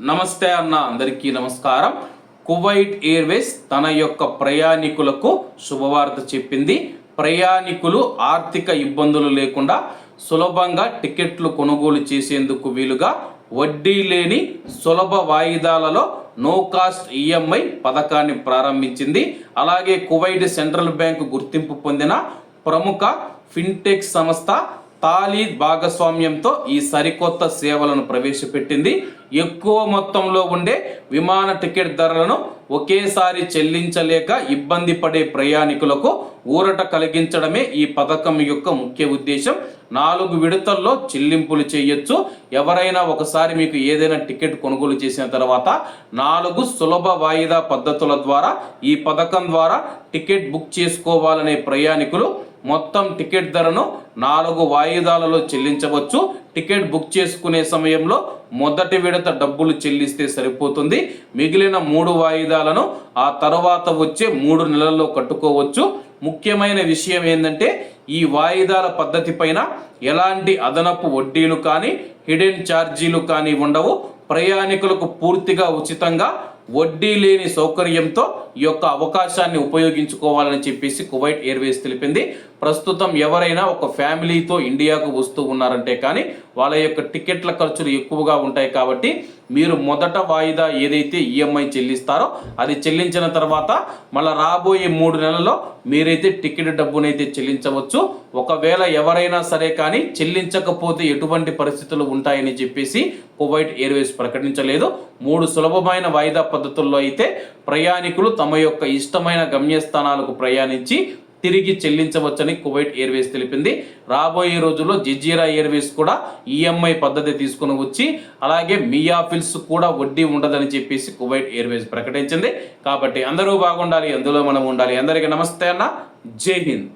నమస్తే అన్న, అందరికీ నమస్కారం. కువైట్ ఎయిర్వేస్ తన యొక్క ప్రయాణికులకు శుభవార్త చెప్పింది. ప్రయాణికులు ఆర్థిక ఇబ్బందులు లేకుండా సులభంగా టికెట్లు కొనుగోలు చేసేందుకు వీలుగా వడ్డీ లేని సులభ వాయిదాలలో నో కాస్ట్ ఈఎంఐ పథకాన్ని ప్రారంభించింది. అలాగే కువైట్ సెంట్రల్ బ్యాంకు గుర్తింపు పొందిన ప్రముఖ ఫిన్టెక్ సంస్థ తాలీద్ భాగస్వామ్యంతో ఈ సరికొత్త సేవలను ప్రవేశపెట్టింది. ఎక్కువ మొత్తంలో ఉండే విమాన టికెట్ ధరలను ఒకేసారి చెల్లించలేక ఇబ్బంది పడే ప్రయాణికులకు ఊరట కలిగించడమే ఈ పథకం యొక్క ముఖ్య ఉద్దేశం. 4 విడతల్లో చెల్లింపులు చేయొచ్చు. ఎవరైనా ఒకసారి మీకు ఏదైనా టికెట్ కొనుగోలు చేసిన తర్వాత 4 సులభ వాయిదా పద్ధతుల ద్వారా ఈ పథకం ద్వారా టికెట్ బుక్ చేసుకోవాలనే ప్రయాణికులు మొత్తం టికెట్ ధరను 4 వాయిదాలలో చెల్లించవచ్చు. టికెట్ బుక్ చేసుకునే సమయంలో మొదటి విడత డబ్బులు చెల్లిస్తే సరిపోతుంది. మిగిలిన 3 వాయిదాలను ఆ తర్వాత వచ్చే 3 నెలల్లో కట్టుకోవచ్చు. ముఖ్యమైన విషయం ఏంటంటే ఈ వాయిదాల పద్ధతి పైన ఎలాంటి అదనపు వడ్డీలు కానీ హిడెన్ ఛార్జీలు కానీ ఉండవు. ప్రయాణికులకు పూర్తిగా ఉచితంగా వడ్డీ లేని సౌకర్యంతో ఈ యొక్క అవకాశాన్ని ఉపయోగించుకోవాలని చెప్పేసి కువైట్ ఎయిర్వేస్ తెలిపింది. ప్రస్తుతం ఎవరైనా ఒక ఫ్యామిలీతో ఇండియాకు వస్తూ ఉన్నారంటే కానీ వాళ్ళ యొక్క టికెట్ల ఖర్చులు ఎక్కువగా ఉంటాయి. కాబట్టి మీరు మొదట వాయిదా ఏదైతే ఈఎంఐ చెల్లిస్తారో అది చెల్లించిన తర్వాత మళ్ళీ రాబోయే 3 నెలల్లో మీరైతే టికెట్ డబ్బునైతే చెల్లించవచ్చు. ఒకవేళ ఎవరైనా సరే కానీ చెల్లించకపోతే ఎటువంటి పరిస్థితులు ఉంటాయని చెప్పేసి కువైట్ ఎయిర్వేస్ ప్రకటించలేదు. 3 సులభమైన వాయిదా పద్ధతుల్లో అయితే ప్రయాణికులు తమ యొక్క ఇష్టమైన గమ్యస్థానాలకు ప్రయాణించి తిరిగి చెల్లించవచ్చని కువైట్ ఎయిర్వేస్ తెలిపింది. రాబోయే రోజుల్లో జజీరా ఎయిర్వేస్ కూడా ఈఎంఐ పద్ధతి తీసుకుని వచ్చి అలాగే మియా ఫిల్స్ కూడా వడ్డీ ఉండదని చెప్పేసి కువైట్ ఎయిర్వేస్ ప్రకటించింది. కాబట్టి అందరూ బాగుండాలి, అందులో మనం ఉండాలి. అందరికీ నమస్తే అన్న, జై హింద్.